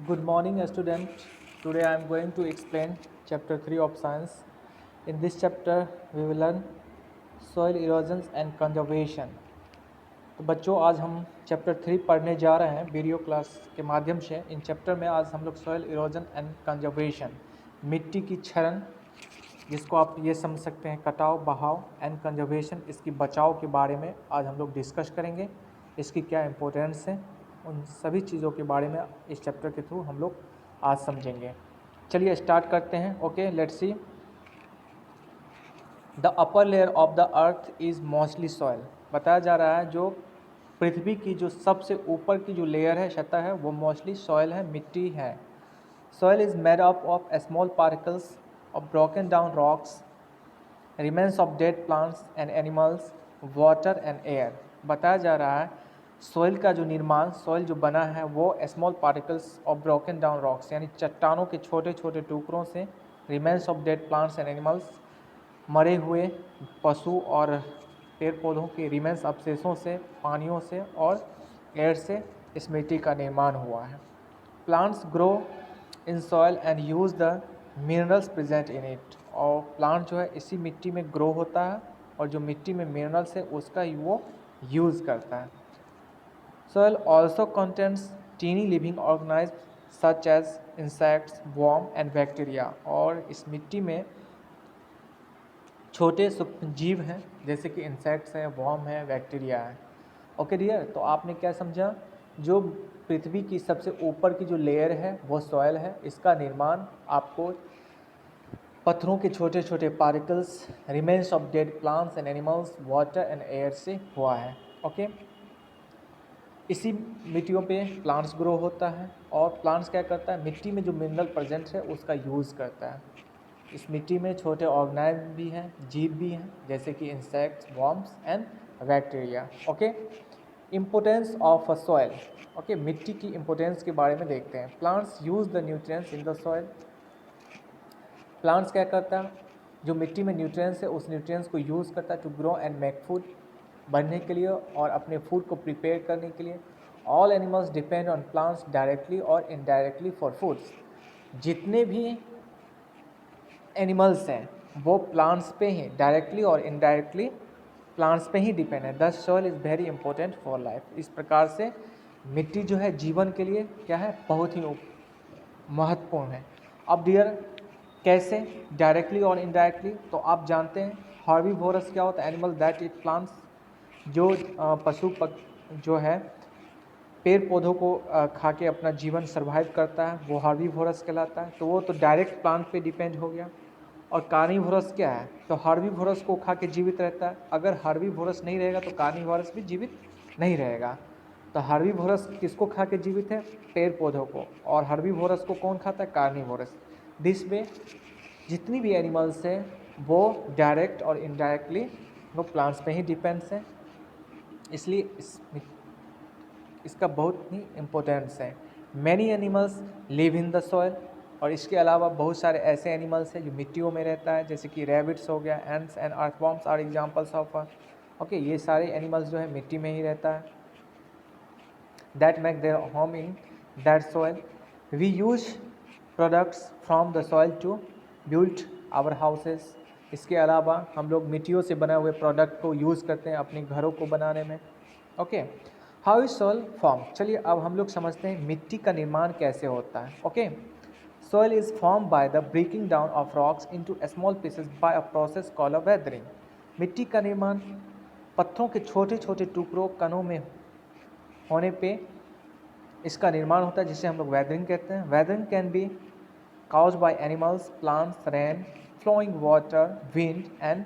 Good morning, student. Today I am going to explain chapter 3 of science. In this chapter, we will learn soil erosions and conservation. तो बच्चों आज हम chapter 3 पढ़ने जा रहे हैं वीडियो क्लास के माध्यम से। इन चैप्टर में आज हम लोग सॉइल इरोजन एंड कंजर्वेशन, मिट्टी की क्षरण, जिसको आप ये समझ सकते हैं कटाव, बहाव, एंड कंजर्वेशन, इसकी बचाव के बारे में आज हम लोग डिस्कस करेंगे। इसकी क्या इम्पोर्टेंस है, उन सभी चीज़ों के बारे में इस चैप्टर के थ्रू हम लोग आज समझेंगे। चलिए स्टार्ट करते हैं। Okay, let's see. The upper layer of the earth is mostly soil. बताया जा रहा है जो पृथ्वी की जो सबसे ऊपर की जो लेयर है, सतह है, वो मोस्टली सॉइल है, मिट्टी है। Soil is made up of small particles of broken down rocks, remains of dead plants and animals, water and air. बताया जा रहा है सॉइल का जो निर्माण, सॉइल जो बना है वो small particles of broken down rocks यानी चट्टानों के छोटे छोटे टुकड़ों से, remains of dead plants and animals, मरे हुए पशु और पेड़ पौधों के रिमेन्स अवशेषों से, पानियों से और एयर से इस मिट्टी का निर्माण हुआ है। Plants grow in soil and use the minerals present in it. और प्लांट जो है इसी मिट्टी में ग्रो होता है और जो मिट्टी में मिनरल्स है उसका वो यूज़ करता है। Soil also contents tiny living organism such as insects, worm and bacteria. और इस मिट्टी में छोटे सूक्ष्म जीव हैं जैसे कि इंसेक्ट्स हैं, वॉर्म है, बैक्टीरिया है। ओके डियर, तो आपने क्या समझा? जो पृथ्वी की सबसे ऊपर की जो लेयर है वो सॉइल है। इसका निर्माण आपको पत्थरों के छोटे छोटे particles, remains of dead plants and animals, water and air से हुआ है। ओके, इसी मिट्टियों पे प्लांट्स ग्रो होता है और प्लांट्स क्या करता है, मिट्टी में जो मिनरल प्रेजेंट है उसका यूज़ करता है। इस मिट्टी में छोटे ऑर्गेनाइज्म भी हैं, जीव भी हैं जैसे कि insects, worms and bacteria. Okay, importance of a soil. Okay, मिट्टी की इम्पोर्टेंस के बारे में देखते हैं। Plants use the nutrients in the soil. Plants क्या करता है, जो मिट्टी में न्यूट्रिएंट्स है उस न्यूट्रिएंट्स को यूज़ करता है to grow and make food, बनने के लिए और अपने फूड को प्रिपेयर करने के लिए। All animals depend on plants directly और इनडायरेक्टली फॉर फूड्स। जितने भी एनिमल्स हैं वो प्लांट्स पे ही डायरेक्टली और इनडायरेक्टली प्लांट्स पे ही डिपेंड है। The soil is very important for life. इस प्रकार से मिट्टी जो है जीवन के लिए क्या है, बहुत ही महत्वपूर्ण है। अब डियर, कैसे डायरेक्टली और इनडायरेक्टली? तो आप जानते हैं हर्बीवोरस क्या होता है, एनिमल दैट ईट प्लांट्स। जो पशु जो है पेड़ पौधों को खा के अपना जीवन सर्वाइव करता है वो हर्बीवोरस कहलाता है। तो वो तो डायरेक्ट प्लांट पे डिपेंड हो गया। और कार्निवोरस क्या है, तो हर्बीवोरस को खा के जीवित रहता है। अगर हर्बीवोरस नहीं रहेगा तो कार्निवोरस भी जीवित नहीं रहेगा। तो हर्बीवोरस किसको खा के जीवित है, पेड़ पौधों को। और हर्बीवोरस को कौन खाता है, कार्निवोरस। दिस वे जितनी भी एनिमल्स हैं वो डायरेक्ट और इनडायरेक्टली वो प्लांट्स पे ही डिपेंड्स हैं। इसलिए इसका बहुत ही इम्पोर्टेंस है। Many animals live in the soil. और इसके अलावा बहुत सारे ऐसे एनिमल्स हैं जो मिट्टियों में रहता है जैसे कि रैबिट्स हो गया, ants and earthworms are examples of. Okay, ये सारे एनिमल्स जो है मिट्टी में ही रहता है। That make their home in that soil. We use products from the soil to build our houses. इसके अलावा हम लोग मिट्टियों से बने हुए प्रोडक्ट को यूज़ करते हैं अपने घरों को बनाने में। Okay, how is soil form? चलिए अब हम लोग समझते हैं मिट्टी का निर्माण कैसे होता है। Okay, soil is form by the breaking down of rocks into small pieces by a process called a weathering. मिट्टी का निर्माण पत्थरों के छोटे छोटे टुकड़ों, कणों में होने पे इसका निर्माण होता है जिसे हम लोग वेदरिंग कहते हैं। Weathering can be caused by animals, plants, rain, flowing water, wind and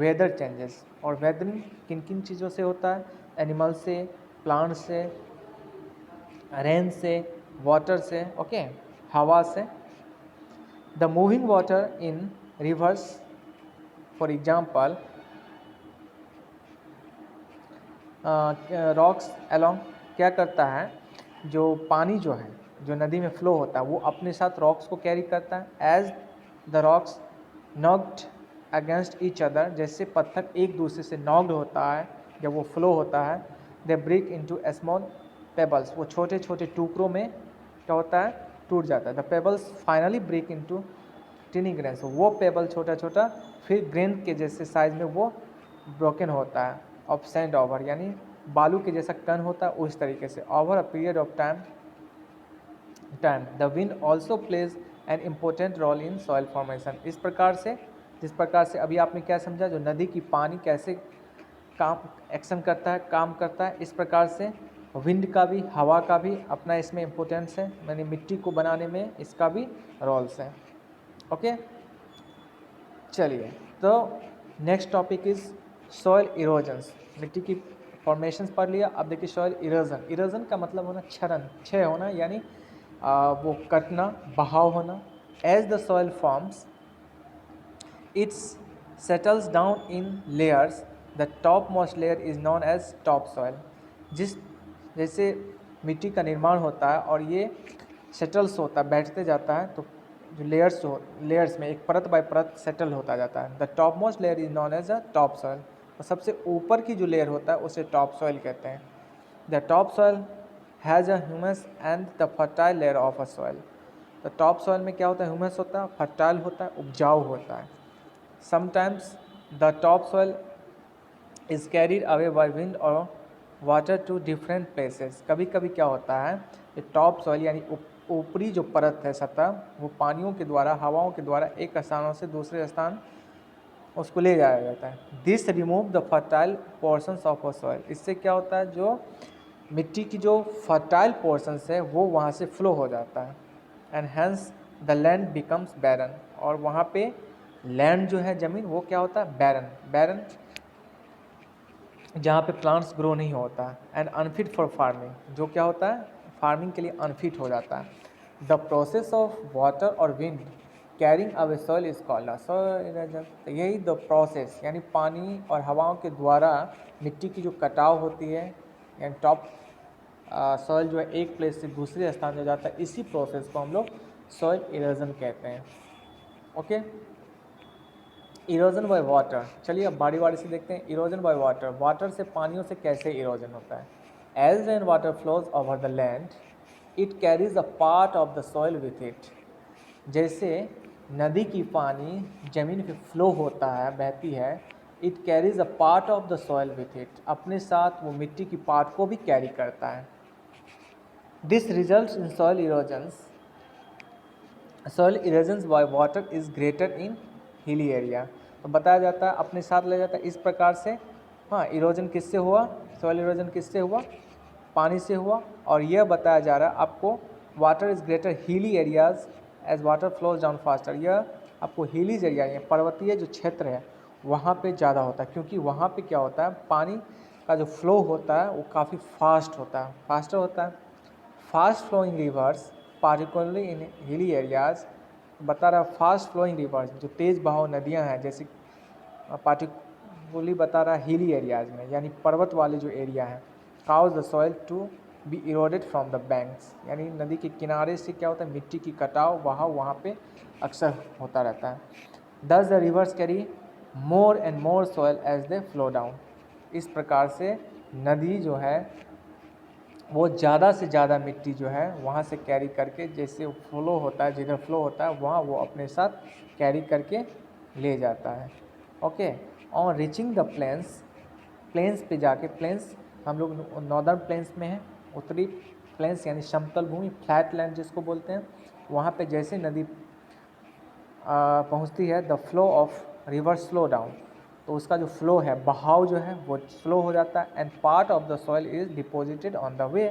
weather changes। और वेदरिंग किन किन चीज़ों से होता है, एनिमल से, प्लांट से, रेन से, वाटर से, ओके, हवा से। The moving water in reverse for example rocks along क्या करता है, जो पानी जो है जो नदी में फ्लो होता है वो अपने साथ रॉक्स को कैरी करता है। As the rocks knocked against each other, जैसे पत्थर एक दूसरे से नॉक्ड होता है जब वो फ्लो होता है, they break into small pebbles, वो छोटे छोटे टुकड़ों में क्या होता है, टूट जाता है। The pebbles finally break into tiny grains, वो पेबल छोटा छोटा फिर ग्रेन के जैसे साइज में वो ब्रोकन होता है ऑफ सैंड ओवर, यानी बालू के जैसा कण होता है उस तरीके से। Over a period of time the wind also plays an important role in soil formation. इस प्रकार से, जिस प्रकार से अभी आपने क्या समझा, जो नदी की पानी कैसे काम एक्शन करता है, काम करता है, इस प्रकार से विंड का भी, हवा का भी अपना इसमें इम्पोर्टेंस है, यानी मिट्टी को बनाने में इसका भी रोल्स है। ओके, चलिए, तो next topic is soil erosions. मिट्टी की फॉर्मेशंस पढ़ लिया, अब देखिए सॉइल इरोजन। इरोजन का मतलब होना क्षरण, क्षय होना, यानी वो कटना, बहाव होना। As the soil forms its settles down in layers, the top most layer is known as top soil. जिस जैसे मिट्टी का निर्माण होता है और ये सेटल्स होता है, बैठते जाता है, तो जो लेयर्स में एक परत बाय परत सेटल होता जाता है। The top most layer is known as a top soil, और सबसे ऊपर की जो लेयर होता है उसे टॉप सॉइल कहते हैं। The top soil has a humus and the fertile layer of a soil. तो टॉप सॉइल में क्या होता है, ह्यूमस होता है, फर्टाइल होता है, उपजाऊ होता है। Sometimes the top soil is carried away by wind और वाटर टू डिफरेंट प्लेसेस। कभी कभी क्या होता है, ये टॉप सॉइल यानी ऊपरी जो परत है, सतह, वो पानियों के द्वारा, हवाओं के द्वारा एक स्थानों से दूसरे स्थान उसको ले जाया जाता है। This remove the fertile portions of a soil. इससे क्या होता है, जो मिट्टी की जो फर्टाइल पोर्शंस है वो वहाँ से फ्लो हो जाता है, and hence the land becomes barren. और वहाँ पे लैंड जो है, ज़मीन, वो क्या होता है, बैरन। बैरन जहाँ पे प्लांट्स ग्रो नहीं होता, एंड अनफिट फॉर फार्मिंग, जो क्या होता है, फार्मिंग के लिए अनफिट हो जाता है। द प्रोसेस ऑफ वाटर और wind carrying away soil is called soil erosion. तो यही द प्रोसेस, यानी पानी और हवाओं के द्वारा मिट्टी की जो कटाव होती है, यानी टॉप सॉइल जो है एक प्लेस से दूसरे स्थान में जाता है, इसी प्रोसेस को हम लोग सॉइल इरोजन कहते हैं। Okay, erosion by water. चलिए अब बारी बारी से देखते हैं इरोजन बाय वाटर। वाटर से, पानियों से कैसे इरोजन होता है। As rain water flows over the land it carries a part of the soil with it. जैसे नदी की पानी जमीन पे फ्लो होता है, बहती है, it carries a part of the soil with it, अपने साथ वो मिट्टी की पार्ट को भी कैरी करता है। This result in soil erosions. Soil erosions by water is greater in hilly area. तो बताया जाता है, अपने साथ ले जाता है इस प्रकार से। हाँ, इरोजन किससे हुआ, सॉइल इरोजन किससे हुआ, पानी से हुआ। और यह बताया जा रहा है आपको, water is greater hilly areas as water flows down faster. यह आपको हिलीज एरिया, ये पर्वतीय जो क्षेत्र है वहाँ पे ज़्यादा होता है, क्योंकि वहाँ पे क्या होता है, पानी का जो फ्लो होता है वो काफ़ी फास्ट होता है, फास्टर होता है। फास्ट फ्लोइंग रिवर्स पार्टिकुलरली इन हिली एरियाज, बता रहा फास्ट फ्लोइंग रिवर्स, जो तेज़ बहाव नदियाँ हैं, जैसे पार्टिकुलरली बता रहा हिली एरियाज में, यानी पर्वत वाले जो एरिया हैं, causes the soil to be eroded from the banks. यानी नदी के किनारे से क्या होता है, मिट्टी की कटाव, बहाव वहाँ पे अक्सर होता रहता है। Thus the rivers carry more and more soil as they flow down. इस प्रकार से नदी जो है वो ज़्यादा से ज़्यादा मिट्टी जो है वहाँ से कैरी करके, जैसे फ्लो होता है, जिधर फ्लो होता है वहाँ वो अपने साथ कैरी करके ले जाता है। Okay, on reaching the plains, plains पे जाके, प्लेन्स हम लोग नॉर्दर्न प्लेन्स में हैं, उत्तरी प्लेन्स यानी समतल भूमि, फ्लैट लैंड जिसको बोलते हैं, वहाँ पे जैसे नदी पहुँचती है, the flow of river slow down, तो उसका जो फ्लो है, बहाव जो है वो स्लो हो जाता है, and part of the soil is deposited on the way.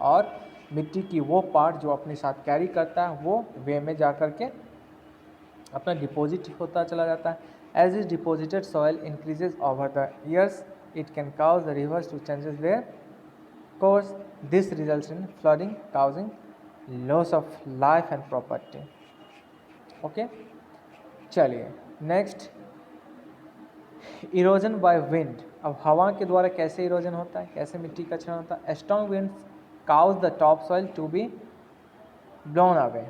और मिट्टी की वो पार्ट जो अपने साथ कैरी करता है वो वे में जा कर के अपना डिपॉजिट होता चला जाता है। As is deposited soil increases over the years it can cause the rivers to changes their course. This results in flooding causing loss of life and property. Okay, चलिए नेक्स्ट, इरोजन बाय विंड। अब हवा के द्वारा कैसे erosion होता है, कैसे मिट्टी का क्षरण होता है। Strong winds cause the top soil to be blown away,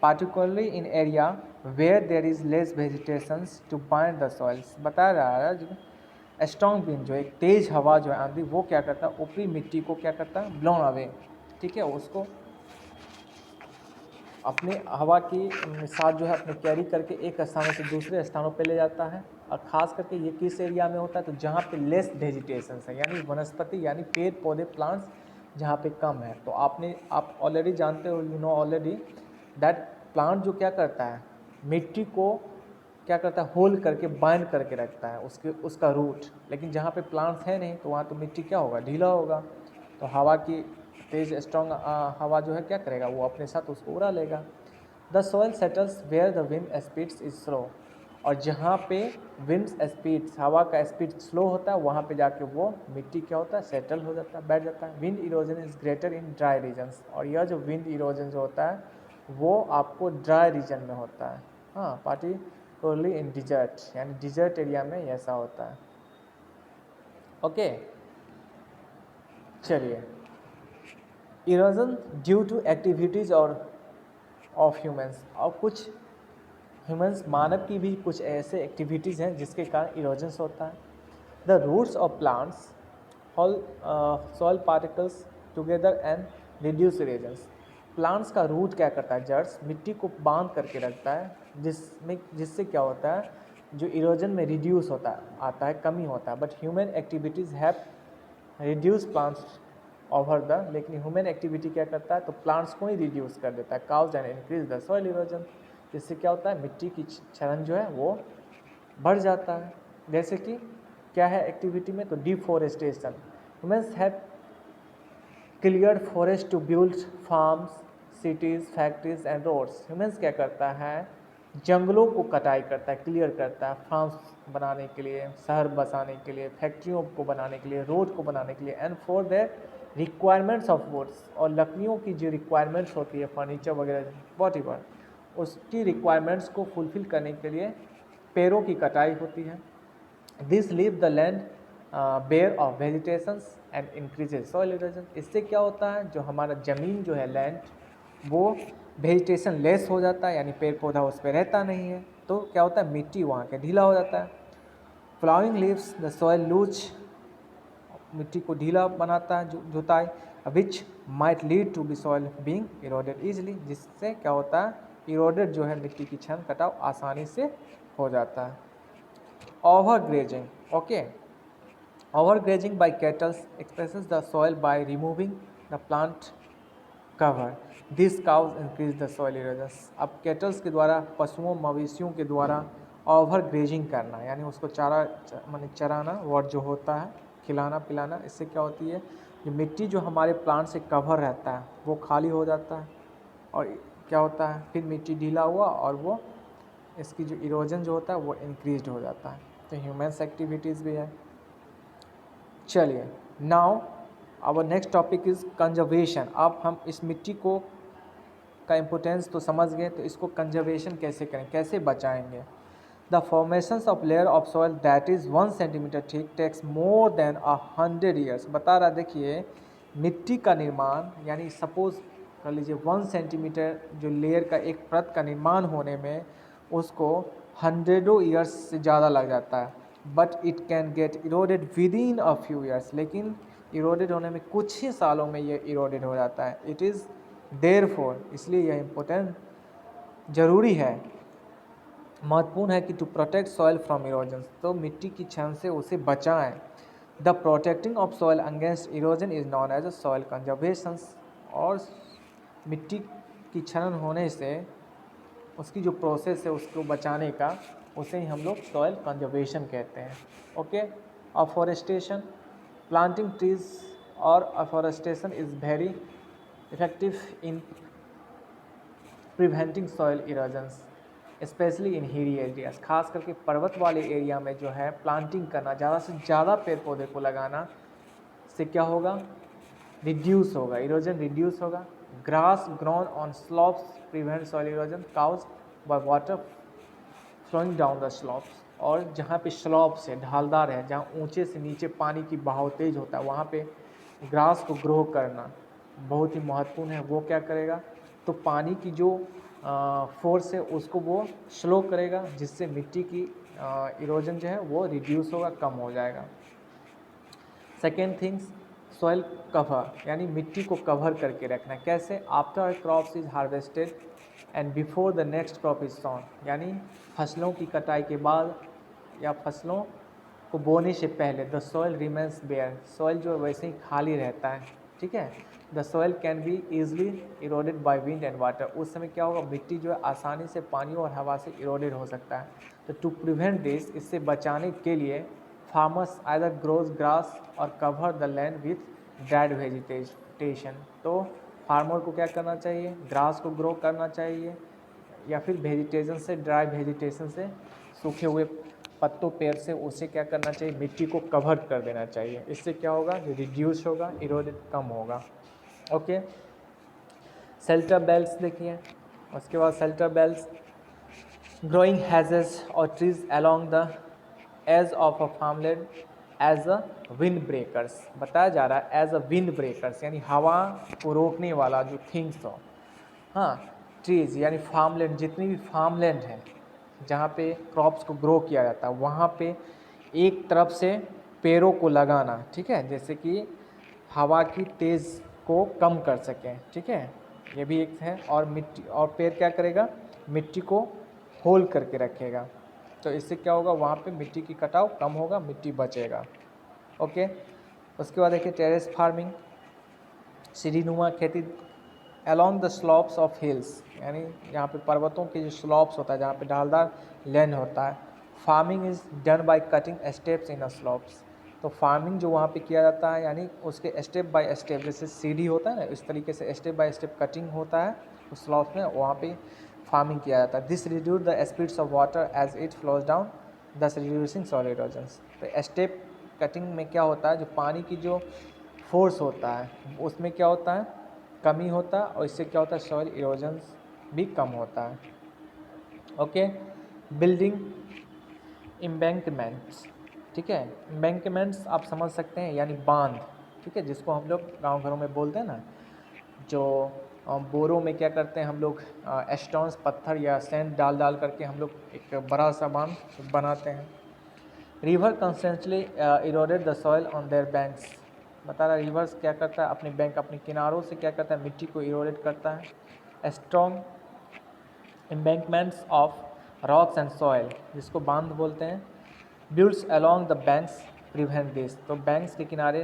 particularly in area where there is less vegetations to bind the soils. बताया रहा है, स्ट्रॉन्ग विंड जो एक तेज हवा जो है, आंधी, वो क्या करता है, ऊपरी मिट्टी को क्या करता है, ब्लोन अवे, ठीक है, उसको अपने हवा की साथ जो है अपने कैरी करके एक स्थानों से दूसरे स्थानों पे ले जाता है। और ख़ास करके ये किस एरिया में होता है, तो जहाँ पे लेस वेजिटेशन है, यानी वनस्पति यानी पेड़ पौधे प्लांट्स जहाँ पे कम है। तो आप ऑलरेडी जानते हो, you know already that plant जो क्या करता है, मिट्टी को क्या करता है, होल्ड करके बाइंड करके रखता है उसका रूट। लेकिन जहाँ पे प्लांट्स है नहीं तो वहाँ तो मिट्टी क्या होगा, ढीला होगा। तो हवा की तेज स्ट्रॉन्ग हवा जो है क्या करेगा, वो अपने साथ उसको उड़ा लेगा। The soil settles where the wind speeds is slow, और जहाँ पे विंड स्पीड्स हवा का स्पीड स्लो होता है वहाँ पे जाके वो मिट्टी क्या होता है, सेटल हो जाता है, बैठ जाता है। Wind erosion is greater in dry regions, और यह जो विंड इरोजन जो होता है वो आपको ड्राई रीजन में होता है। हाँ, पार्टिकुलरली इन डिजर्ट, यानी डिजर्ट एरिया में ऐसा होता है। ओके, चलिए, इरोजन ड्यू टू एक्टिविटीज़ और ऑफ ह्यूमंस, और कुछ ह्यूमंस मानव की भी कुछ ऐसे एक्टिविटीज़ हैं जिसके कारण इरोजन्स होता है। The roots of plants hold soil particles together and reduce erosions. Plants का रूट क्या करता है, जड़्स मिट्टी को बांध करके रखता है, जिससे क्या होता है, जो इरोजन में रिड्यूस आता है, कमी होता है। But human activities have reduce plants over the, लेकिन ह्यूमन एक्टिविटी क्या करता है, तो प्लांट्स को ही रिड्यूस कर देता है, cause and increase the soil erosion. जिससे क्या होता है, मिट्टी की क्षरण जो है वो बढ़ जाता है। जैसे कि क्या है एक्टिविटी में, तो deforestation, humans have cleared forest to build farms, cities, factories and roads. Humans क्या करता है, जंगलों को कटाई करता है, क्लियर करता है, फार्म्स बनाने के लिए, शहर बसाने के लिए, फैक्ट्रियों को बनाने के लिए, रोड को बनाने के लिए, and for their requirements of woods, और लकड़ियों की जो रिक्वायरमेंट्स होती है, फर्नीचर वगैरह वॉटएवर, उसकी रिक्वायरमेंट्स को फुलफिल करने के लिए पेड़ों की कटाई होती है। This leave the land bare of vegetations and increases soil erosion. इससे क्या होता है, जो हमारा ज़मीन जो है लैंड, वो वेजिटेशन लेस हो जाता है, यानी पेड़ पौधा उस पर रहता नहीं है, तो क्या होता है, मिट्टी वहाँ के ढीला हो जाता है। Flowering leaves the soil loose, मिट्टी को ढीला बनाता है जुताई, which might lead to the soil being eroded easily, जिससे क्या होता है, इरोडेड जो है मिट्टी की क्षरण कटाव आसानी से हो जाता है। Over grazing, okay, over grazing by cattles expresses the soil by removing the plant cover, this cause increase the soil erosions. अब कैटल्स के द्वारा, पशुओं मवेशियों के द्वारा ओवर ग्रेजिंग करना, यानी उसको चारा माने चराना वर्ड जो होता है, खिलाना पिलाना, इससे क्या होती है, जो मिट्टी जो हमारे प्लांट से कवर रहता है वो खाली हो जाता है, और क्या होता है, फिर मिट्टी ढीला हुआ और वो इसकी जो इरोजन जो होता है वो इंक्रीज हो जाता है। तो ह्यूमन्स एक्टिविटीज़ भी है। चलिए, now our next topic is conservation. अब हम इस मिट्टी को का इम्पोर्टेंस तो समझ गए, तो इसको कंजर्वेशन कैसे करें, कैसे बचाएंगे। The formations of layer of soil that is 1 centimetre thick takes more than 100 years. बता रहा, देखिए मिट्टी का निर्माण, यानी सपोज कर लीजिए 1 सेंटीमीटर जो लेयर का एक परत का निर्माण होने में उसको 100 ईयर्स से ज़्यादा लग जाता है। But it can get eroded with in a few years, लेकिन इरोडेड होने में कुछ ही सालों में ये इरोडेड हो जाता है। इट इज़ देयरफॉर, इसलिए यह इम्पोर्टेंट ज़रूरी है, महत्वपूर्ण है कि to protect soil from erosion, तो मिट्टी की क्षरण से उसे बचाएं। The protecting of soil against erosion is known as a soil conservation, और मिट्टी की क्षरण होने से उसकी जो प्रोसेस है उसको बचाने का, उसे ही हम लोग सॉइल कंजर्वेशन कहते हैं। ओके, अफॉरेस्टेशन, प्लांटिंग ट्रीज और afforestation is very effective in preventing soil erosions specially in hilly areas. खास करके पर्वत वाले एरिया में जो है प्लांटिंग करना, ज़्यादा से ज़्यादा पेड़ पौधे को लगाना से क्या होगा, रिड्यूस होगा, इरोजन रिड्यूस होगा। Grass grown on slopes prevent soil erosion cause by water flowing down the slopes, और जहाँ पे स्लॉप्स है, ढालदार है, जहाँ ऊंचे से नीचे पानी की बहाव तेज होता है, वहाँ पे ग्रास को ग्रो करना बहुत ही महत्वपूर्ण है। वो क्या करेगा, तो पानी की जो फोर्स है उसको वो स्लो करेगा, जिससे मिट्टी की इरोजन जो है वो रिड्यूस होगा, कम हो जाएगा। सेकेंड थिंग्स, सॉइल कवर, यानी मिट्टी को कवर करके रखना। कैसे, after crops is harvested and before the next crop is sown, यानी फसलों की कटाई के बाद या फसलों को बोने से पहले the soil remains bare, soil जो वैसे ही खाली रहता है, ठीक है। The soil can be easily eroded by wind and water, उस समय क्या होगा, मिट्टी जो है आसानी से पानी और हवा से इरोडेड हो सकता है। तो टू प्रिवेंट दिस, इससे बचाने के लिए फार्मर्स आइदर ग्रोज ग्रास और cover the land with dried vegetation, तो फार्मर को क्या करना चाहिए, ग्रास को ग्रो करना चाहिए या फिर वेजिटेशन से, ड्राई वेजिटेशन से, सूखे हुए पत्तों पेड़ से उसे क्या करना चाहिए, मिट्टी को कवर कर देना चाहिए। इससे क्या होगा, रिड्यूस होगा, इरोडेड कम होगा। ओके, शेल्टर बेल्ट्स देखिए, उसके बाद शेल्टर बेल्ट्स, ग्रोइंग हैजेस और trees along the edge of a farmland as a wind breakers, बताया जा रहा है एज अ विंड ब्रेकर्स, यानी हवा को रोकने वाला जो थिंग्स हो। हाँ, ट्रीज यानी फार्मलैंड, जितनी भी फार्मलैंड है जहाँ पे क्रॉप्स को ग्रो किया जाता है वहाँ पे एक तरफ से पेड़ों को लगाना, ठीक है, जैसे कि हवा की तेज़ को कम कर सकें, ठीक है, ये भी एक है। और मिट्टी, और पेड़ क्या करेगा, मिट्टी को होल्ड करके रखेगा, तो इससे क्या होगा, वहाँ पे मिट्टी की कटाव कम होगा, मिट्टी बचेगा। ओके, उसके बाद देखिए टेरेस फार्मिंग, सीढ़ीनुमा खेती along the slopes of hills, यानी यहाँ पे पर्वतों के जो स्लॉप्स होता है जहाँ पे ढालदार लैंड होता है। Farming is done by cutting steps in a slopes, तो फार्मिंग जो वहाँ पे किया जाता है यानी उसके स्टेप बाय स्टेप, जैसे सीढ़ी होता है ना, इस तरीके से स्टेप बाय स्टेप कटिंग होता है उस स्लॉप्स में, वहाँ पे फार्मिंग किया जाता है। This reduce the speeds of water as it flows down, thus reducing soil erosions. तो स्टेप कटिंग में क्या होता है, जो पानी की जो फोर्स होता है उसमें क्या होता है, कमी होता है, और इससे क्या होता है, सॉइल इरोजन्स भी कम होता है। ओके, बिल्डिंग एम्बैंकमेंट्स, ठीक है, एम्बैंकमेंट्स आप समझ सकते हैं यानी बांध, ठीक है, जिसको हम लोग गांव घरों में बोलते हैं ना, जो बोरों में क्या करते हैं हम लोग, स्टोन्स, पत्थर या सैंड डाल डाल करके हम लोग एक बड़ा सा बांध बनाते हैं। River constantly eroded the soil on their banks, बता रहा रिवर्स क्या करता है, अपने बैंक, अपने किनारों से क्या करता है, मिट्टी को इरोडेट करता है। Strong embankments of rocks and soil, जिसको बांध बोलते हैं, builds along the banks prevent this, तो बैंक्स के किनारे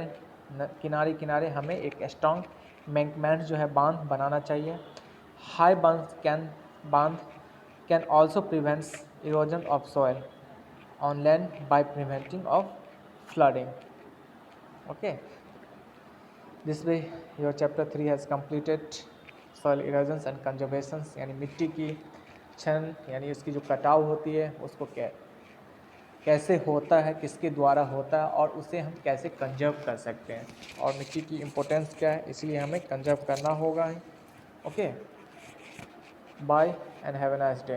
किनारे किनारे हमें एक स्ट्रॉन्ग एम्बैंकमेंट जो है बांध बनाना चाहिए। हाई बांध can also prevents erosion of soil on land by preventing of flooding. Okay, this way your chapter 3 has completed soil erosions and conservations, यानी मिट्टी की क्षरण यानी उसकी जो कटाव होती है उसको कैसे होता है, किसके द्वारा होता है, और उसे हम कैसे कंजर्व कर सकते हैं, और मिट्टी की इम्पोर्टेंस क्या है, इसलिए हमें कंजर्व करना होगा। Okay, bye and have a nice day.